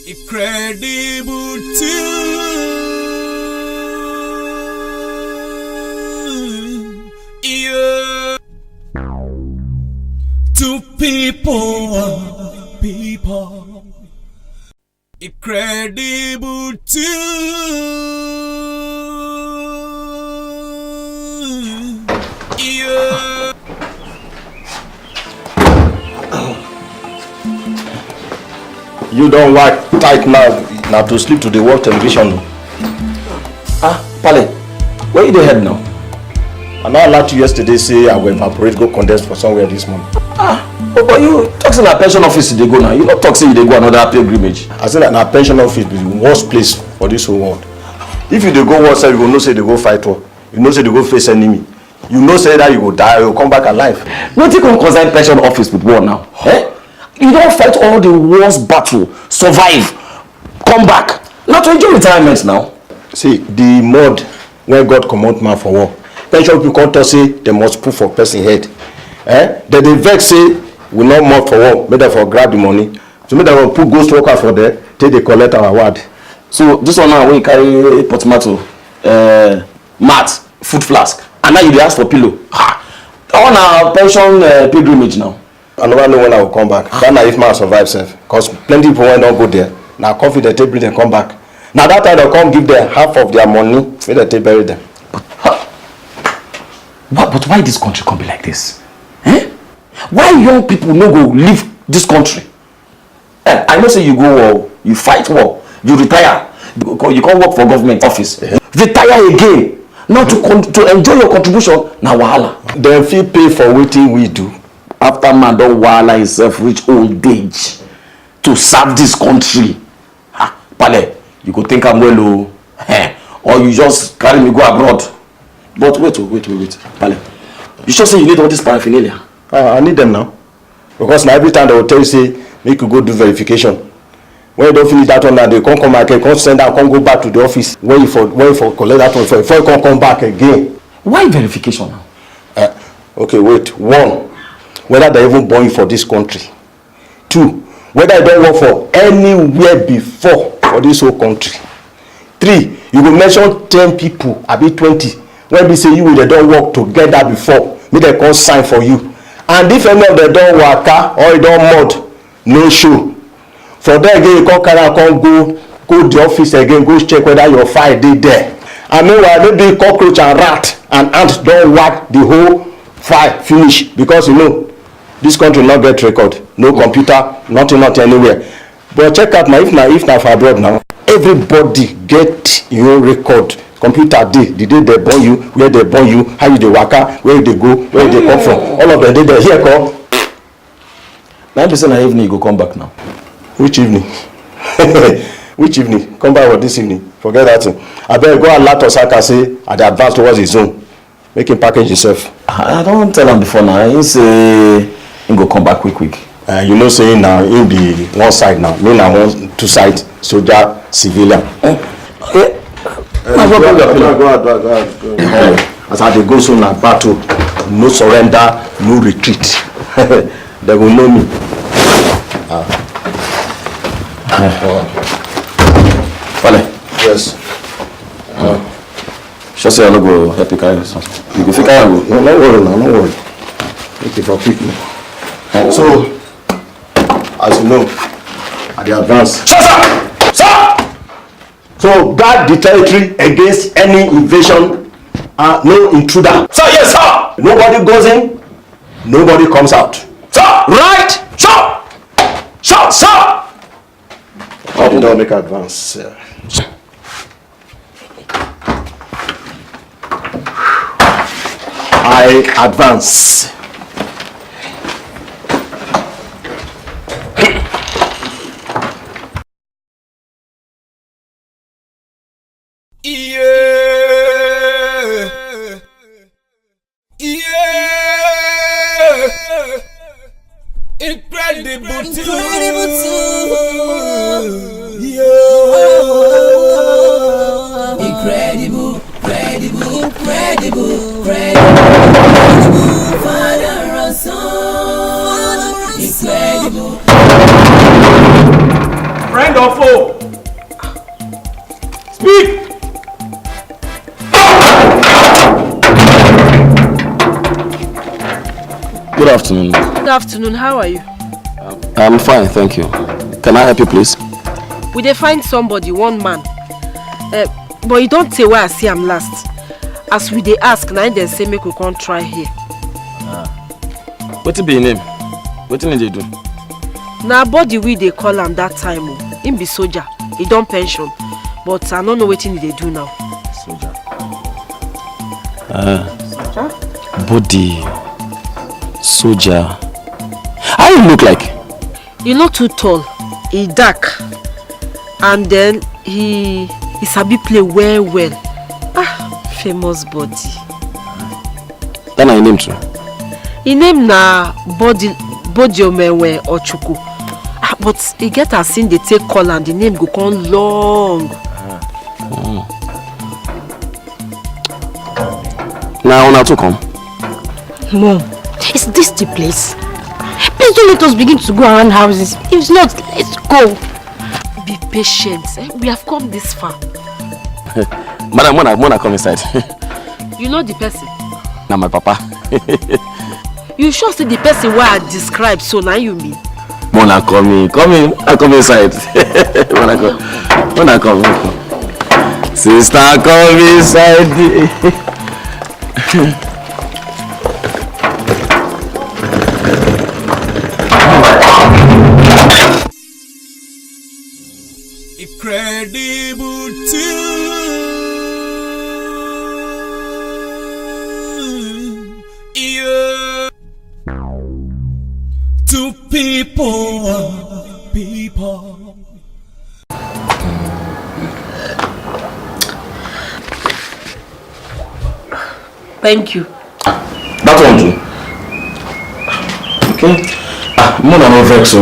Incredible too. Yeah. To people. Incredible too. Yeah. You don't work tight now to sleep to the world television. Pale, where you dey head now? I know I allowed you yesterday say I will evaporate, go condense for somewhere this morning. But you talk say na pension office they go now. You not talk say they go another pilgrimage. I say that na pension office be the worst place for this whole world. If you dey go war, you go know say they go fight war. You know say they go face enemy. You know say that you go die or you come back alive. Nothing can concern pension office with war now. You don't fight all the worst battle, survive, come back. Not to enjoy retirement now. See, the mud when God command man for war. Pension people come to say they must put for person head. Then they vex say we not mud for war, make them for grab the money. So make them put ghost worker for there, take they collect our award. So this one now when you carry tomato, mat, food flask, and now you dey ask for pillow. On our pension pilgrimage now. I never know when I will come back. That na if man survive self. Because plenty people when don't go there. Now confident they bring them come back. Now that time they'll come give them half of their money for they bury them. But why this country can't be like this? Why young people no go leave this country? I know say you go war, you fight war, you retire, you can't work for government office. Retire again. Now to enjoy your contribution, now wahala. Then feel pay for waiting we do. After man don't wahala himself reach old age to serve this country. Pale, you go think I'm well or you just carry me go abroad. But wait, Pale. You sure say you need all this paraphernalia? I need them now. Because now every time they will tell you say make you go do verification. When you don't finish that one, they come back, come send that, come go back to the office. Where you for collect that one before you come back again. Why verification now? Okay, wait. One, whether they even born you for this country. Two, whether you don't work for anywhere before for this whole country. Three, you will mention 10 people, I be 20. When we say you they don't work together before, make they come sign for you. And if any of them don't work or you don't mud, no show. For there again, you come carry go the office again, go check whether your file dey there. And meanwhile, maybe cockroach and rat and ant don't work the whole file finish because you know this country not get record, no computer, nothing anywhere. But check out now, if na for abroad now, everybody get your record. Computer the day they born you, where they born you, how you dey waka, where they go, where they come from. All of them they there here come. 9% na evening you go come back now. Which evening? Which evening? Come back with this evening. Forget that thing. I better go and let Osaka say at the advance towards his zone. Make him package himself. I don't tell him before now. He say he go come back quick. You know saying now in the one side now. Me now one two side soldier civilian. Go ahead. As I dey go soon na battle, no surrender, no retreat. They will know me. Vale. Yes. Just say I no go help you carry this one. You go fit carry am. No worry. Make it for quick. So, as you know, at the advance. Sir! So guard the territory against any invasion, no intruder. Sir, yes, sir! Nobody goes in, nobody comes out. Sir! Right! Sir! Sir! Oh, don't make advance, sir. I advance. Incredible too. Incredible. Father and son. Incredible. Friend your phone. Speak. Good afternoon. Good afternoon, how are you? I'm fine, thank you. Can I help you, please? We dey find somebody, one man. But you don't say where I see him last. As we dey ask, now they say make we come try here. What be your name? What did they do? Na body we dey call him that time. Him be soldier. He don't pension. But I don't know what he dey do now. Soldier. Body. Soldier. How you look like? You not too tall. He dark. And then he sabi play well. Famous body. That na your name too? His name na Body Omewe Ochuku. But he get as in they take call and the name go come long. Now una to come. Mom, is this the place? Please don't let us begin to go around houses. If not, let's go. Be patient. We have come this far. Madam, Mona come inside. You know the person? Now my papa. You sure see the person where I described so now you mean? Mona come in. I come inside. Mona come. Sister come inside. Incredible tune. Yeah. To people. Thank you. That one too. Okay. Mona no vex so.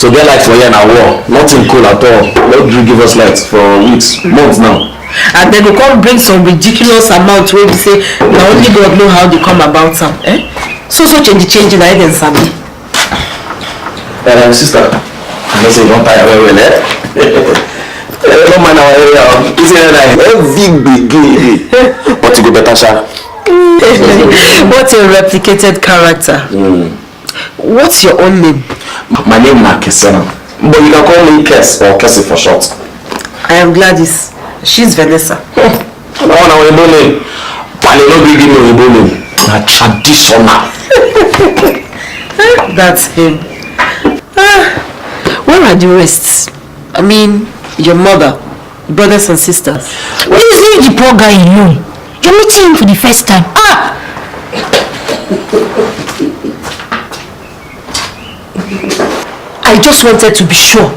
To get light for here na war, nothing cool at all. Let you give us light for weeks, months now. And then we come bring some ridiculous amount where we say now only God know how they come about them. So change na even sabi. Sister, I know say you don't tire well, no mind our area. It's like every beginning. But you go better, sha. What a replicated character. What's your own name? My name is Kesena, but you can call me Kes or Kessie for short. I am Gladys. She's Vanessa. No one our Igbo name. Pale no big give me Igbo name. Na traditional. That's him. Where are the rest? I mean, your mother, brothers and sisters. Please leave the poor guy alone. You're meeting him for the first time. I just wanted to be sure.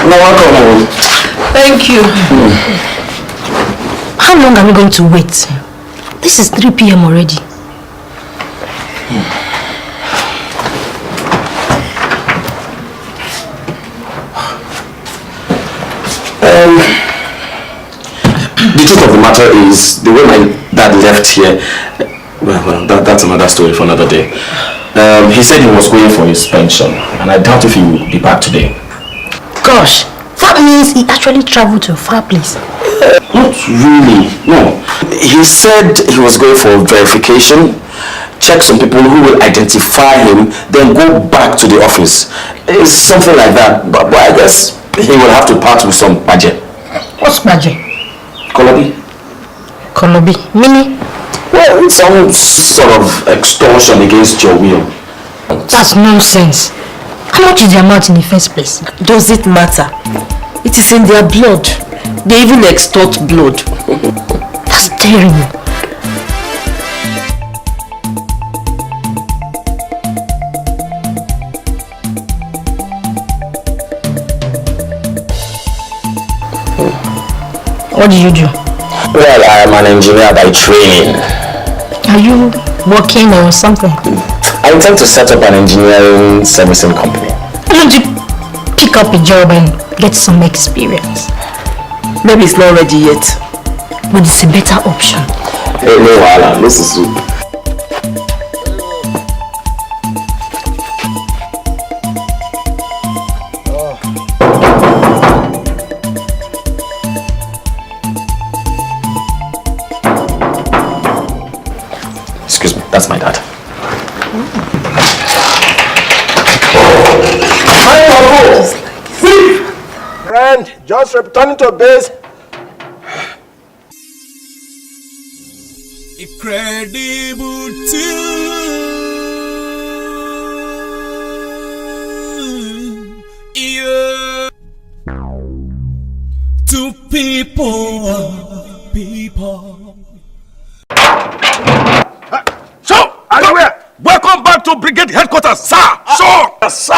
Welcome home. Thank you. How long are we going to wait? This is 3 p.m. already. The truth of the matter is, the way my dad left here, well, that's another story for another day. He said he was going for his pension, and I doubt if he will be back today. Gosh, that means he actually traveled to a far place. Not really, no. He said he was going for verification, check some people who will identify him, then go back to the office. It's something like that, but I guess he will have to part with some budget. What's budget? Kolobi? Kolobi? Meaning? Well, it's some sort of extortion against your will. That's nonsense. How much is the amount in the first place? Does it matter? It is in their blood. They even extort blood. That's terrible. What do you do? Well, I am an engineer by training. Are you working or something? I intend to set up an engineering servicing company. Why don't you pick up a job and get some experience? Maybe it's not ready yet. But it's a better option. Hey, no wahala, no susu. Excuse me, that's my dad. And just returning to base. Incredible too. Yeah. To people. So, Anywhere. Welcome back to Brigade Headquarters, sir. Sir.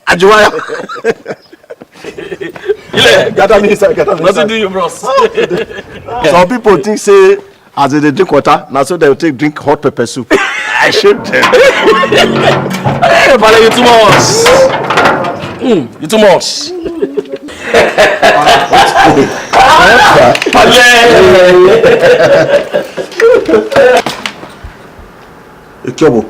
Ajuwaya. Gather me inside. Nothing do you, bros. Some people think say as they drink water, now so they will take drink hot pepper soup. I should them. Hey, Pale, you too much. You too much. Ikyobo.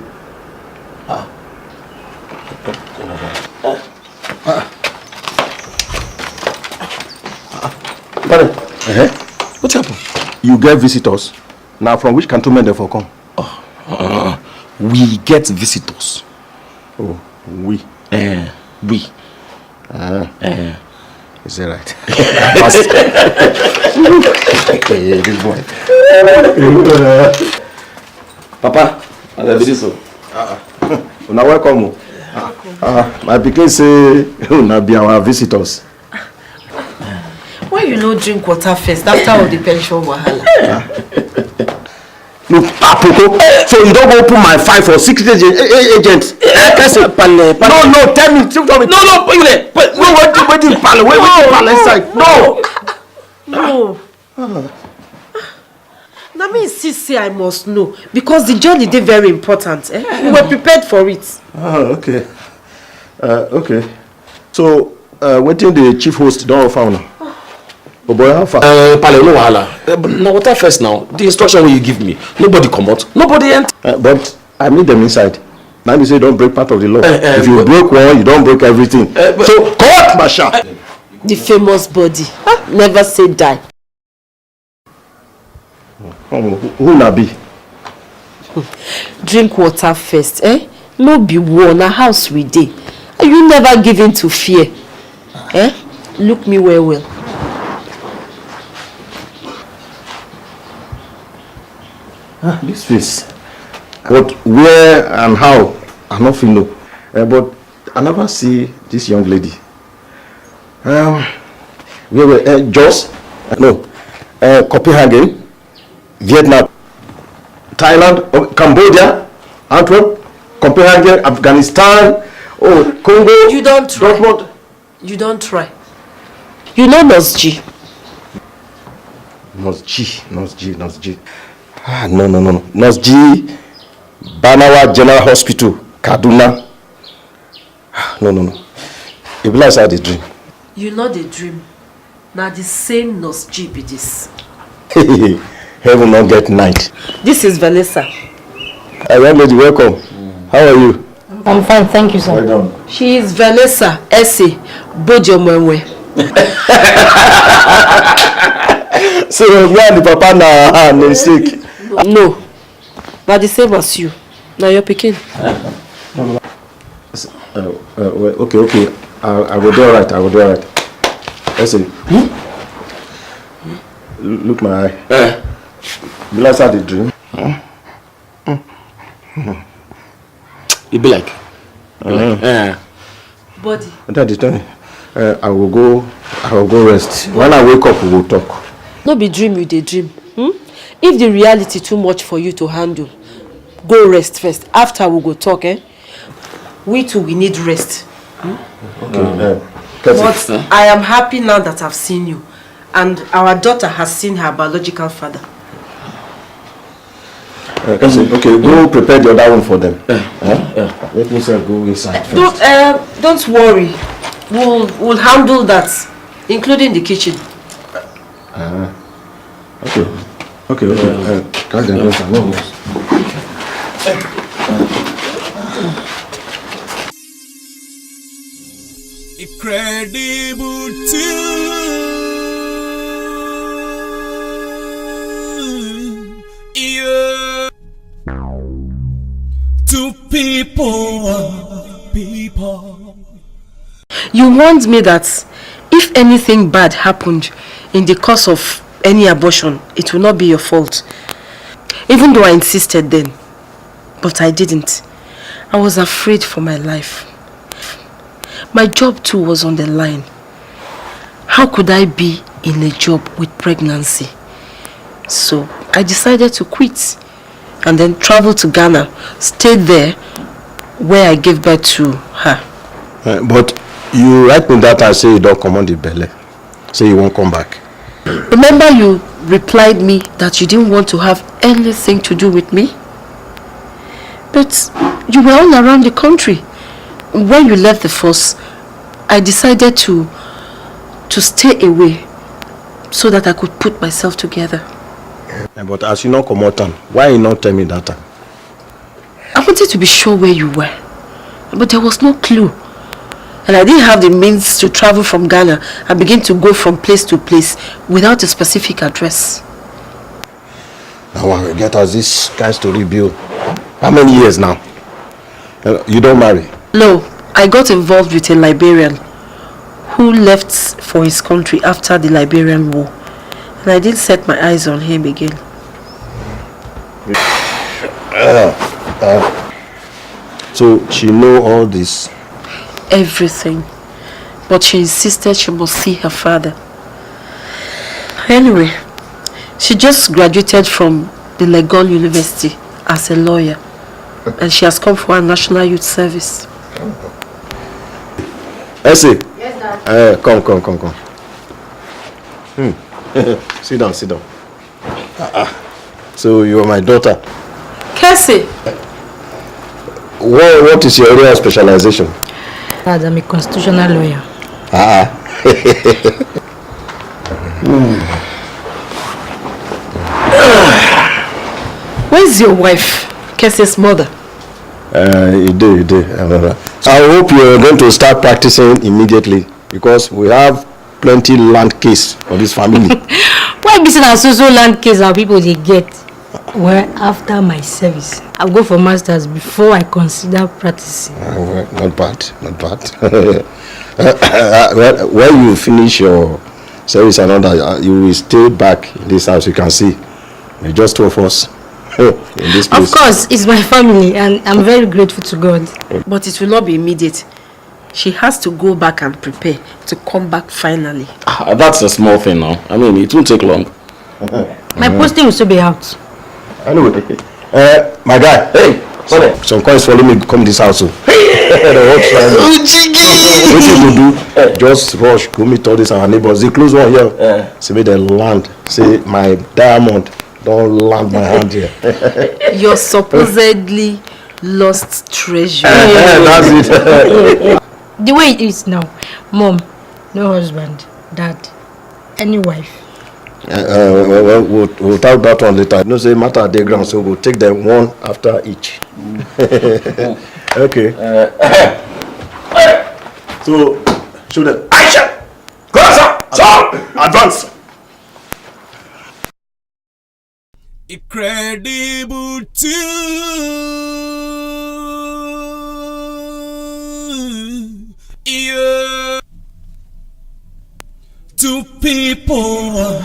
What happened? You get visitors. Now from which cantonment they for come? We get visitors. Oh, we. We. Is that right? This boy. Papa, I love you so. Una welcome. My pikin say una be our visitors. Why you no drink water first after all the pension wahala? Look, Apoko, so you don't go open my 5 or 6 agents. No, tell me. No, Wait, inside. No. Now me insist say I must know because the journey dey very important. We were prepared for it. Okay. Okay. So, waiting the chief host don't offer now. Oh boy, how far? Pale, no wahala. Now water first now. The instruction will you give me. Nobody come out. Nobody enter. But I meet them inside. Now you say don't break part of the law. If you break one, you don't break everything. So, cut, Masha. The famous body. Never say die. Who na be? Drink water first, No be war, na house we dey. You never give in to fear. Look me well. This face. But where and how, I don't feel no. But I never see this young lady. Jos? No. Copenhagen, Vietnam, Thailand, Cambodia, Antwerp, Copenhagen, Afghanistan, Congo. You don't try. Dortmund. You don't try. You know Nurse G. Nurse G. No. Nurse G, Banawa General Hospital, Kaduna. No. It be like I dey dream. You know the dream. Now the same Nurse G be this. Heaven not get night. This is Vanessa. Young lady, welcome. How are you? I'm fine, thank you, sir. Well done. She is Vanessa Essie Bojomwenwe. So me and the papa na sick. No. But the same as you. Now you're picking. Okay. I will do all right. Listen. Look my eye. You last had a dream. It be like. Body. Daddy, tell me. I will go rest. When I wake up, we will talk. No be dream you dey dream. If the reality too much for you to handle, go rest first. After we go talk, we too we need rest. Okay. But I am happy now that I've seen you, and our daughter has seen her biological father. Okay, go prepare the other one for them. Let me go inside first. Don't worry. We'll handle that, including the kitchen. Okay. Catch them. No. Incredible too. Yeah. To people. You warned me that if anything bad happened in the course of any abortion, it will not be your fault. Even though I insisted then, but I didn't. I was afraid for my life. My job too was on the line. How could I be in a job with pregnancy? So I decided to quit and then travel to Ghana, stayed there where I gave birth to her. But you write me that I say you don't come on the belly. Say you won't come back. Remember you replied me that you didn't want to have anything to do with me? But you were all around the country. When you left the force, I decided to stay away so that I could put myself together. But as you not come out, why you not tell me that time? I wanted to be sure where you were, but there was no clue. And I didn't have the means to travel from Ghana and begin to go from place to place without a specific address. Now I will get us this kind of story, Bill. How many years now? You don't marry? No, I got involved with a Liberian who left for his country after the Liberian War. And I didn't set my eyes on him again. So she know all this? Everything. But she insisted she must see her father. Anyway, she just graduated from the Legon University as a lawyer. And she has come for her National Youth Service. Essie. Yes, Dad. Come. Sit down. So you are my daughter. Cassie! What is your area of specialization? Dad, I'm a constitutional lawyer. Where's your wife? Cassie's mother. You do. I hope you're going to start practicing immediately because we have plenty land case for this family. Why be saying social land case our people they get? Well, after my service, I'll go for masters before I consider practicing. Well, not bad. When you finish your service and all that, you will stay back in this house. You can see, we're just two of us in this place. Of course, it's my family and I'm very grateful to God. But it will not be immediate. She has to go back and prepare to come back finally. That's a small thing now. I mean, it won't take long. My posting will still be out. Anyway, my guy, hey, some coins follow me come this house. What you do? Just rush, go meet all these our neighbors. The close one here. Say me the land. Say my diamond don't land my hand here. Your supposedly lost treasure. That's it. The way it is now, Mom, no husband, Dad, any wife. We'll talk that one later. No say matter at the ground, so we'll take them one after each. Okay. So show them action. Closer. So advance. Incredible too. Yeah. To people.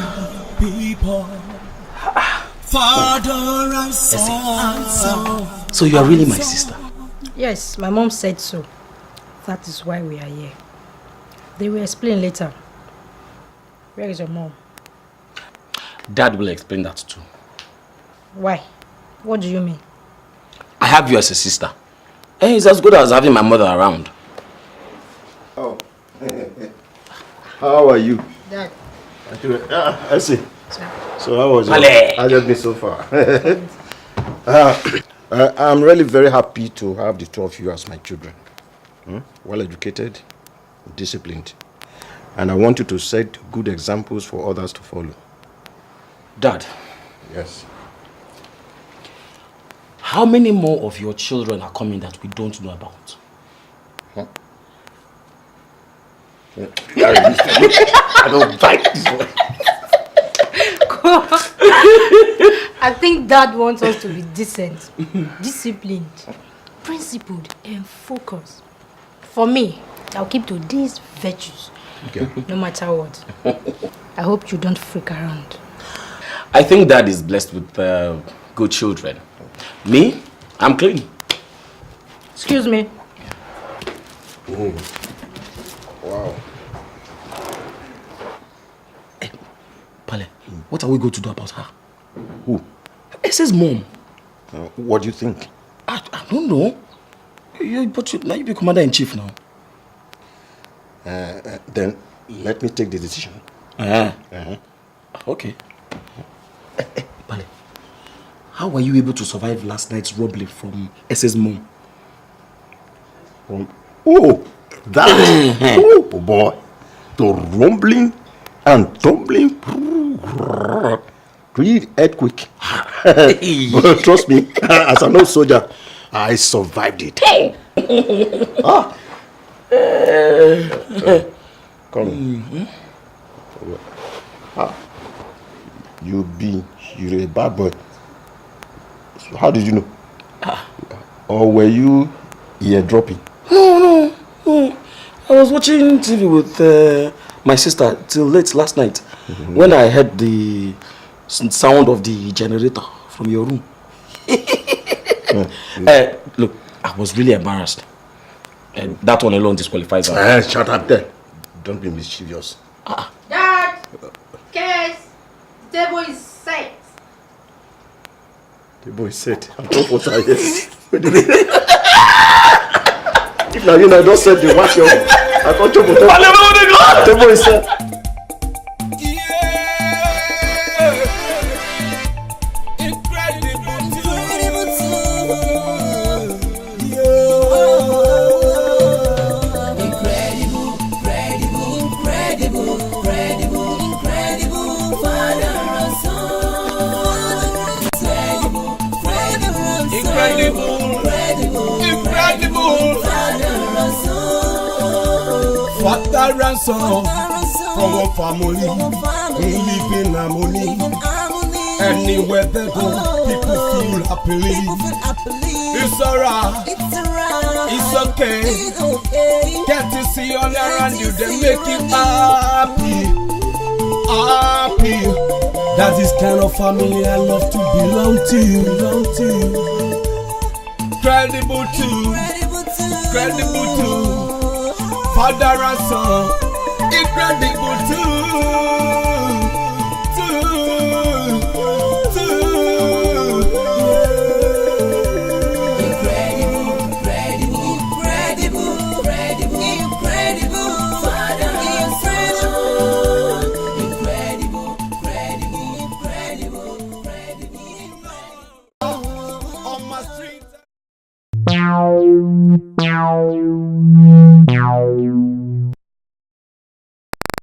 Father and son. So you are really my sister? Yes, my mom said so. That is why we are here. They will explain later. Where is your mom? Dad will explain that too. Why? What do you mean? I have you as a sister. And it's as good as having my mother around. Oh. How are you? Dad. I see. So how was it? How just been so far? I'm really very happy to have the two of you as my children. Well educated, disciplined. And I want you to set good examples for others to follow. Dad. Yes. How many more of your children are coming that we don't know about? Huh? I don't like this one. I think Dad wants us to be decent, disciplined, principled, and focused. For me, I'll keep to these virtues, Okay. no matter what. I hope you don't freak around. I think Dad is blessed with good children. Me, I'm clean. Excuse me. Oh. Wow. Hey, Pale, what are we going to do about her? Who? Esse's mom. What do you think? I don't know. Now you be commander-in-chief now. Then let me take the decision. Okay. Pale, how were you able to survive last night's robbery from Esse's mom? Oh, that. Oh boy. The rumbling and tumbling. Real earthquake. But trust me, as an old soldier, I survived it. Come. You're a bad boy. So how did you know? Or were you eardropping? No. I was watching TV with my sister till late last night when I heard the sound of the generator from your room. Look, I was really embarrassed. And that one alone disqualifies her. Shut up there. Don't be mischievous. Dad! Case! The table is set. The boy said, I don't what I hear. If now you know, don't set the watch. I thought you would. The boy said. Father ransom from a family who live in harmony. Anywhere they go, people feel happily. It's alright, it's okay. Get to see all around you, they make you happy. That is kind of family I love to belong to. Credible too. Father and son, incredible too. Incredible.